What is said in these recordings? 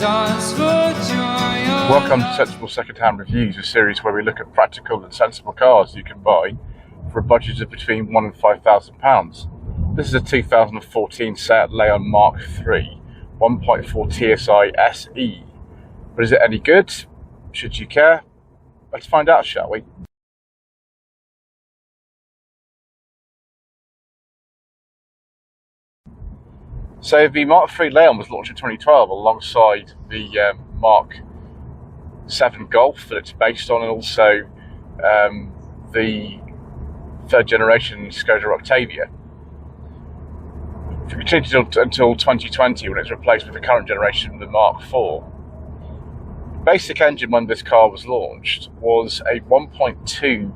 dance for joy. Welcome to Sensible Secondhand Reviews, a series where we look at practical and sensible cars you can buy for a budget of between £1,000 and £5,000. This is a 2014 Seat Leon Mark III 1.4 TSI SE. But is it any good? Should you care? Let's find out, shall we? So the Mark III Leon was launched in 2012 alongside the Mark 7 Golf that it's based on, and also the third generation Skoda Octavia. It continued until 2020 when it's replaced with the current generation, the Mark IV. Basic engine when this car was launched was a 1.2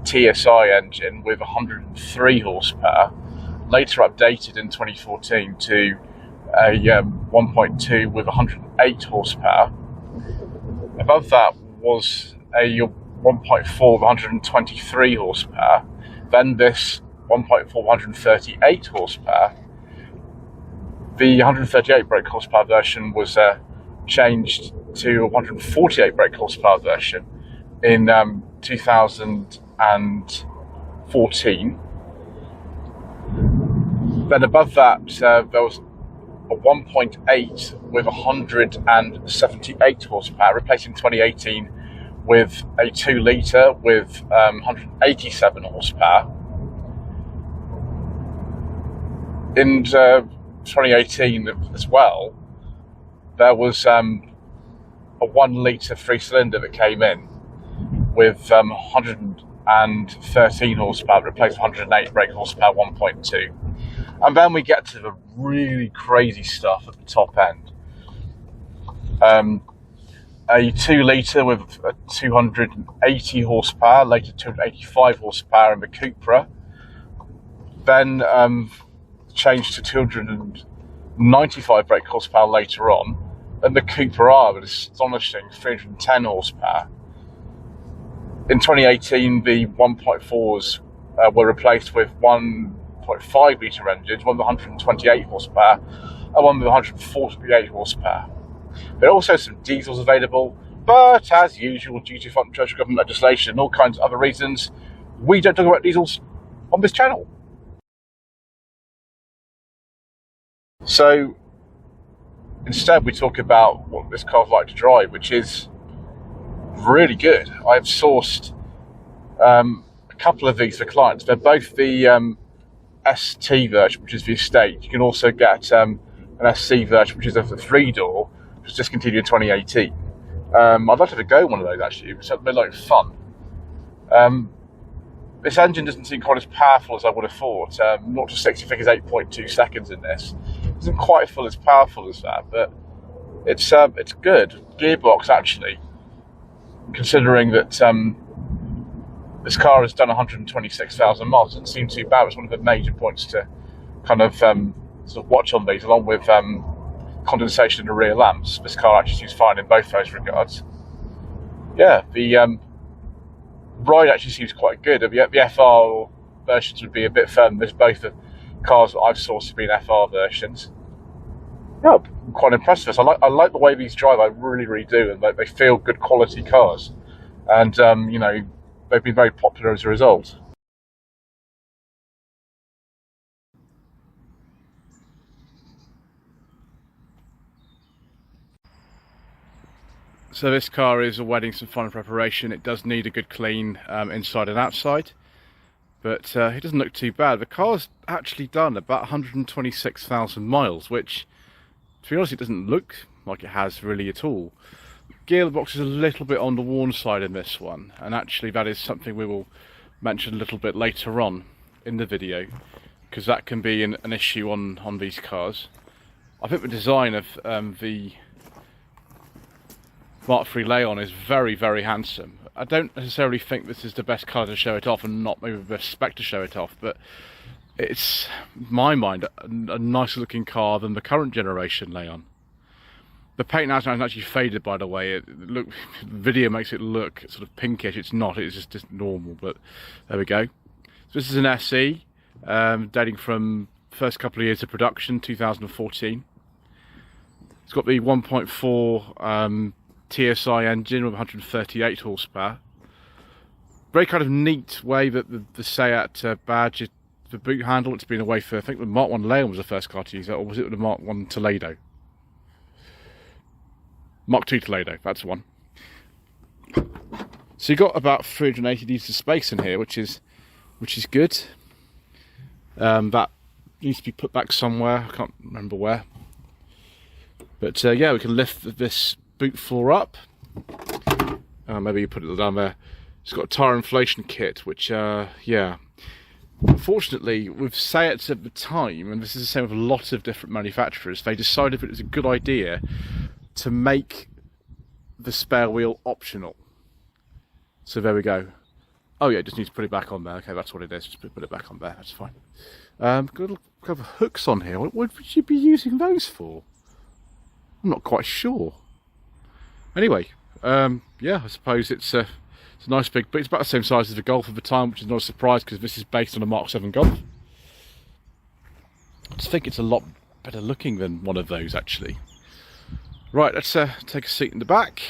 TSI engine with 103 horsepower, later updated in 2014 to a 1.2 with 108 horsepower. Above that was a 1.4 with 123 horsepower. Then this 1.4 138 horsepower. The 138 brake horsepower version was changed to a 148 brake horsepower version in 2014. Then above that, there was a 1.8 with 178 horsepower, replacing 2018 with a 2 litre with 187 horsepower. In 2018 as well, there was a 1 litre 3-cylinder that came in with 113 horsepower, replaced 108 brake horsepower 1.2. And then we get to the really crazy stuff at the top end. A 2 litre with 280 horsepower, later 285 horsepower in the Cupra. Then changed to 295 brake horsepower later on. And the Cupra R with astonishing 310 horsepower. In 2018, the 1.4s were replaced with 1.5 litre engines, one with 128 horsepower and one with 148 horsepower. There are also some diesels available, but as usual, due to federal government legislation and all kinds of other reasons, we don't talk about diesels on this channel. So instead we talk about what this car's like to drive, which is really good. I've sourced a couple of these for clients. They're both the ST version, which is the estate. You can also get an SC version, which is a 3-door, which was discontinued in 2018. I'd like to have a go at one of those actually. It's a bit like fun. This engine doesn't seem quite as powerful as I would have thought. 0 to 60 figures 8.2 seconds in this. It isn't quite full as powerful as that, but it's good. Gearbox actually, considering that this car has done 126,000 miles. It doesn't seem too bad. It's one of the major points to kind of sort of watch on these, along with condensation in the rear lamps. This car actually seems fine in both those regards. Yeah, the ride actually seems quite good. The FR versions would be a bit firm. There's both the cars that I've sourced to be in FR versions. Yeah, I'm quite impressed with this. I like the way these drive. I really do, and they feel good quality cars. And you know, they've been very popular as a result. So this car is awaiting some final preparation. It does need a good clean inside and outside, but it doesn't look too bad. The car's actually done about 126,000 miles, which, to be honest, it doesn't look like it has really at all. Gearbox is a little bit on the worn side in this one, and actually that is something we will mention a little bit later on in the video, because that can be an issue on these cars. I think the design of the Mark III Leon is very handsome. I don't necessarily think this is the best colour to show it off, and not maybe the best spec to show it off, but it's, in my mind, a nicer looking car than the current generation Leon. The paint now is actually faded, by the way. The video makes it look sort of pinkish. It's not, it's just normal, but there we go. So this is an SE, dating from first couple of years of production, 2014. It's got the 1.4 TSI engine with 138 horsepower. Very kind of neat way that the Seat badge is the boot handle. It's been away for, I think the Mark 1 Leon was the first car to use that, or was it the Mark 1 Toledo? Mark 2 Toledo, that's the one. So you've got about 380 litres of space in here, which is good. That needs to be put back somewhere, I can't remember where. But yeah, we can lift this boot floor up. Maybe you put it down there. It's got a tyre inflation kit, which, yeah. Unfortunately, with Seats at the time, and this is the same with a lot of different manufacturers, they decided that it was a good idea to make the spare wheel optional. So there we go. Oh yeah, just need to put it back on there. Okay, that's what it is. Just put it back on there. That's fine. Got a little couple of hooks on here. What would you be using those for? I'm not quite sure. Anyway, yeah, I suppose it's a nice big, but it's about the same size as the Golf at the time, which is not a surprise because this is based on a Mark 7 Golf. I just think it's a lot better looking than one of those, actually. Right, let's take a seat in the back.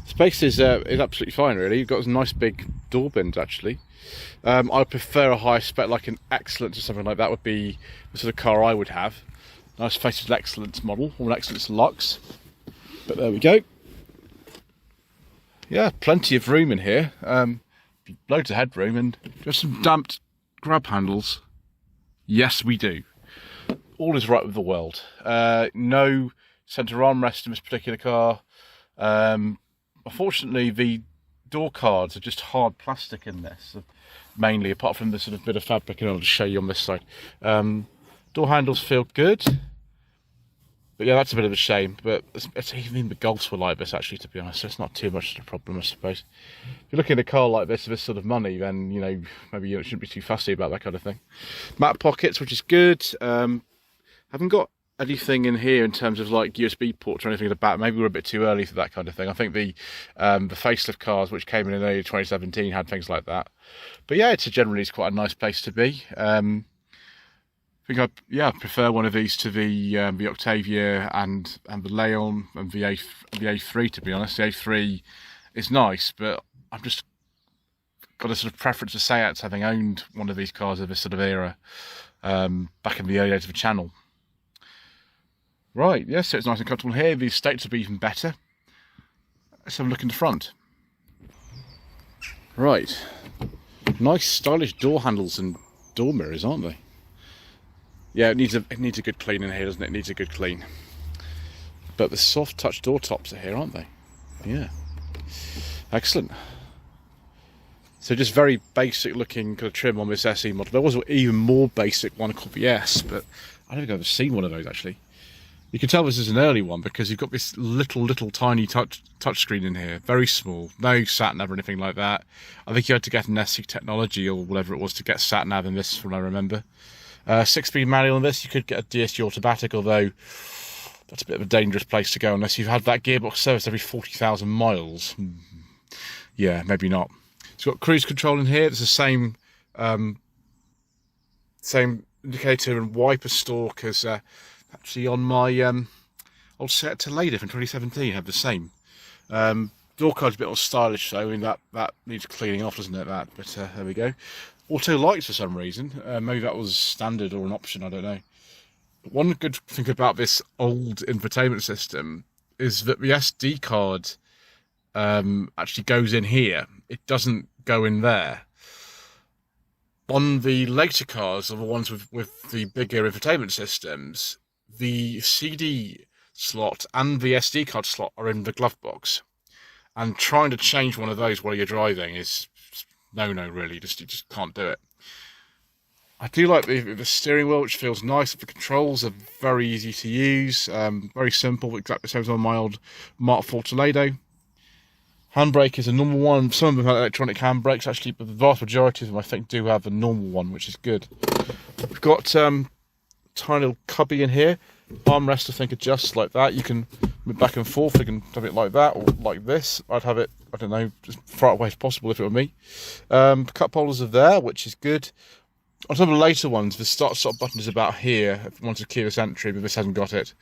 Space is absolutely fine, really. You've got some nice big door bins, actually. I prefer a high spec, like an Excellence or something like that would be the sort of car I would have. Nice Faces Excellence model, or an Excellence Lux. But there we go. Yeah, plenty of room in here. Loads of headroom and just some damped grab handles. Yes, we do. All is right with the world. No centre armrest in this particular car. Unfortunately, the door cards are just hard plastic in this, mainly, apart from the sort of bit of fabric, and I'll just show you on this side. Door handles feel good. But yeah, that's a bit of a shame. But it's even the Golfs were like this, actually, to be honest. So it's not too much of a problem, I suppose. If you're looking at a car like this, with this sort of money, then, you know, maybe you shouldn't be too fussy about that kind of thing. Matte pockets, which is good. Haven't got anything in here in terms of like USB ports or anything like that. Maybe we're a bit too early for that kind of thing. I think the facelift cars, which came in early 2017, had things like that. But yeah, it's quite a nice place to be. I think I prefer one of these to the Octavia and the Leon and the A3, to be honest. The A3 is nice, but I've just got a sort of preference for Seats, having owned one of these cars of this sort of era back in the early days of the channel. Right, yes, so it's nice and comfortable here. The estates will be even better. Let's have a look in the front. Right, nice stylish door handles and door mirrors, aren't they? Yeah, it needs a good clean in here, doesn't it? It needs a good clean. But the soft touch door tops are here, aren't they? Yeah. Excellent. So just very basic looking kind of trim on this SE model. There was an even more basic one called the S, but I don't think I've ever seen one of those, actually. You can tell this is an early one because you've got this little tiny touch screen in here. Very small. No sat-nav or anything like that. I think you had to get an SE technology or whatever it was to get sat-nav in this, from what I remember. 6-speed manual on this. You could get a DSG automatic, although that's a bit of a dangerous place to go unless you've had that gearbox serviced every 40,000 miles. Yeah, maybe not. It's got cruise control in here. There's the same indicator and wiper stalk as actually on my old Seat Toledo from 2017. Have the same. Door card's a bit more stylish, though. I mean, that needs cleaning off, doesn't it? That, but there we go. Auto lights for some reason. Maybe that was standard or an option, I don't know. But one good thing about this old infotainment system is that the SD card actually goes in here. It doesn't go in there. On the later cars, or the ones with the bigger infotainment systems, the CD slot and the SD card slot are in the glove box. And trying to change one of those while you're driving is no, really. You just can't do it. I do like the steering wheel, which feels nice. The controls are very easy to use, very simple, exactly the same as on my old Mark 4 Toledo. Handbrake is a normal one. Some of them have electronic handbrakes, actually, but the vast majority of them, I think, do have a normal one, which is good. We've got tiny little cubby in here. Armrest, I think, adjusts like that. You can move back and forth. You can have it like that or like this. I'd have it, I don't know, as far away as possible if it were me. Cup holders are there, which is good. On some of the later ones, the start-stop button is about here if you want to keyless entry, but this hasn't got it.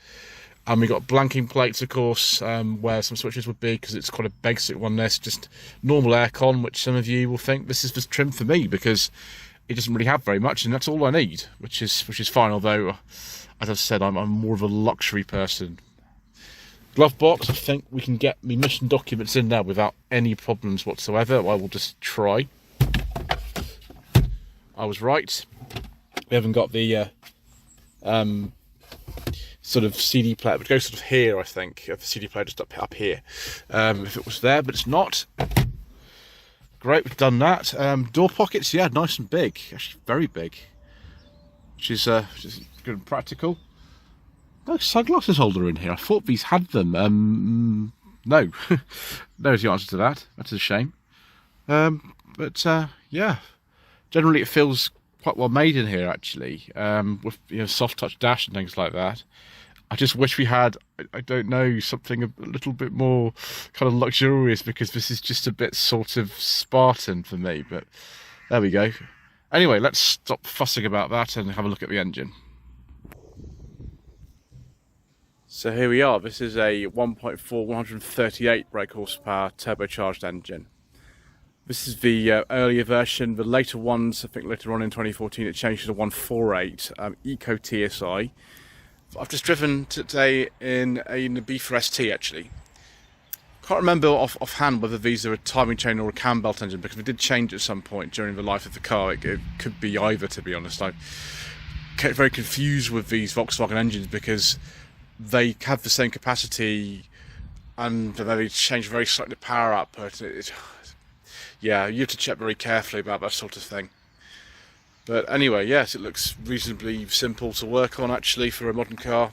And we got blanking plates, of course, where some switches would be, because it's quite a basic one. There's just normal aircon, which some of you will think this is the trim for me, because it doesn't really have very much, and that's all I need, which is fine. Although, as I've said, I'm more of a luxury person. Glove box, I think we can get me mission documents in there without any problems whatsoever. I will just try. I was right. We haven't got the sort of CD player, but it goes sort of here, I think. The CD player just up here. If it was there, but it's not. Great, we've done that. Door pockets, yeah, nice and big. Actually, very big. Which is good and practical. No sunglasses holder in here. I thought these had them. No. There's the answer to that. That's a shame. But yeah, generally it feels quite well made in here, actually, with soft touch dash and things like that. I just wish we had, I don't know, something a little bit more kind of luxurious, because this is just a bit sort of Spartan for me. But there we go. Anyway, let's stop fussing about that and have a look at the engine. So here we are. This is a 1.4 138 brake horsepower turbocharged engine. This is the earlier version. The later ones, I think later on in 2014, it changed to the 148 Eco TSI. I've just driven today in a Ibiza ST, actually. Can't remember offhand whether these are a timing chain or a cam belt engine, because we did change at some point during the life of the car. It could be either, to be honest. I get very confused with these Volkswagen engines, because they have the same capacity and they change very slightly the power output. Yeah, you have to check very carefully about that sort of thing. But anyway, yes, it looks reasonably simple to work on, actually, for a modern car.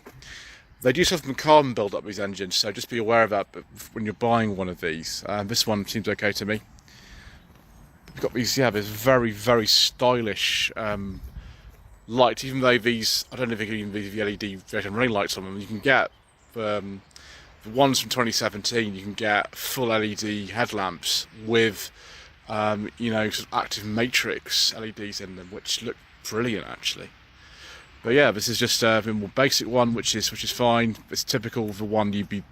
They do have some carbon build up these engines, so just be aware of that when you're buying one of these. This one seems okay to me. We've got these, this very, very stylish light, even though these, I don't know if you can even the LED running lights on them. You can get the ones from 2017, you can get full LED headlamps with sort of active matrix LEDs in them, which look brilliant, actually. But yeah, this is just a more basic one, which is fine. It's typical of the one you'd be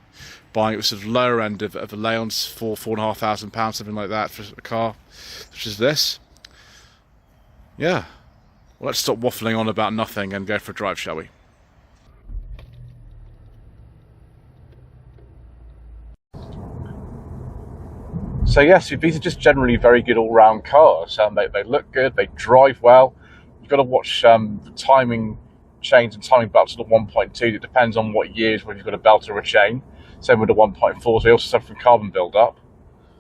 buying at the sort of lower end of the Leons, £4,500, something like that, for a car such as this. Yeah. Well, let's stop waffling on about nothing and go for a drive, shall we? So yes, these are just generally very good all-round cars. They look good, they drive well. You've got to watch the timing chains and timing belts of the 1.2. It depends on what years, whether you've got a belt or a chain. Same with the 1.4s. They also suffer from carbon build-up.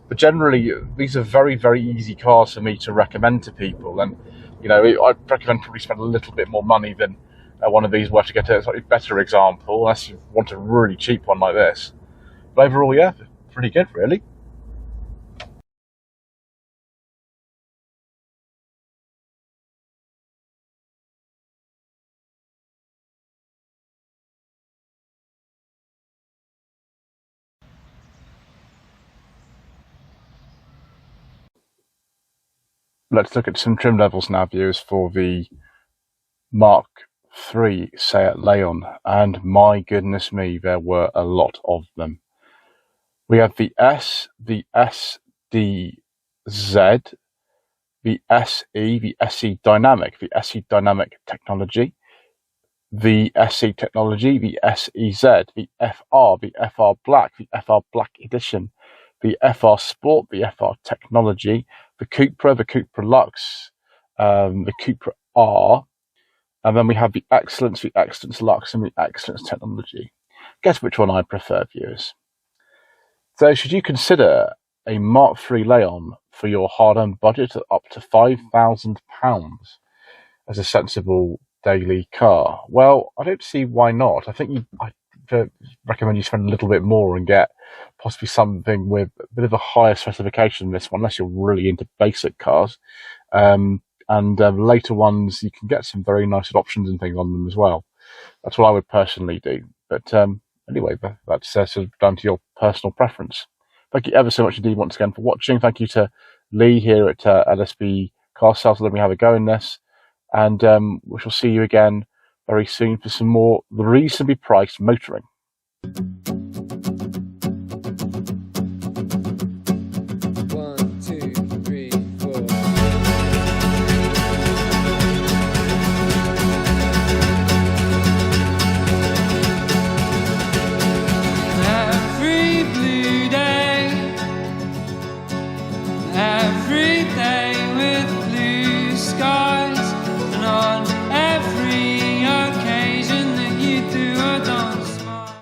But generally, these are very, very easy cars for me to recommend to people. And I'd recommend probably spend a little bit more money than one of these were to get a slightly better example, unless you want a really cheap one like this. But overall, yeah, pretty good, really. Let's look at some trim levels now, viewers, for the Mark III Seat Leon, and my goodness me, there were a lot of them. We have the S, the SDZ, the SE, the SE Dynamic, the SE Dynamic Technology, the SE Technology, the SEZ, the FR, the FR Black, the FR Black Edition, the FR Sport, the FR Technology, the Cupra, the Cupra Lux, the Cupra R, and then we have the Excellence Lux, and the Excellence Technology. Guess which one I prefer, viewers? So should you consider a Mark III Leon for your hard-earned budget at up to £5,000 as a sensible daily car? Well, I don't see why not. I think I'd recommend you spend a little bit more and get possibly something with a bit of a higher specification than this one, unless you're really into basic cars. And later ones, you can get some very nice options and things on them as well. That's what I would personally do. But anyway, that's sort of down to your personal preference. Thank you ever so much indeed once again for watching. Thank you to Lee here at LSB Car Sales. Let me have a go in this. and we shall see you again very soon for some more reasonably priced motoring. One, two, three, four. Every blue day, every day with blue skies.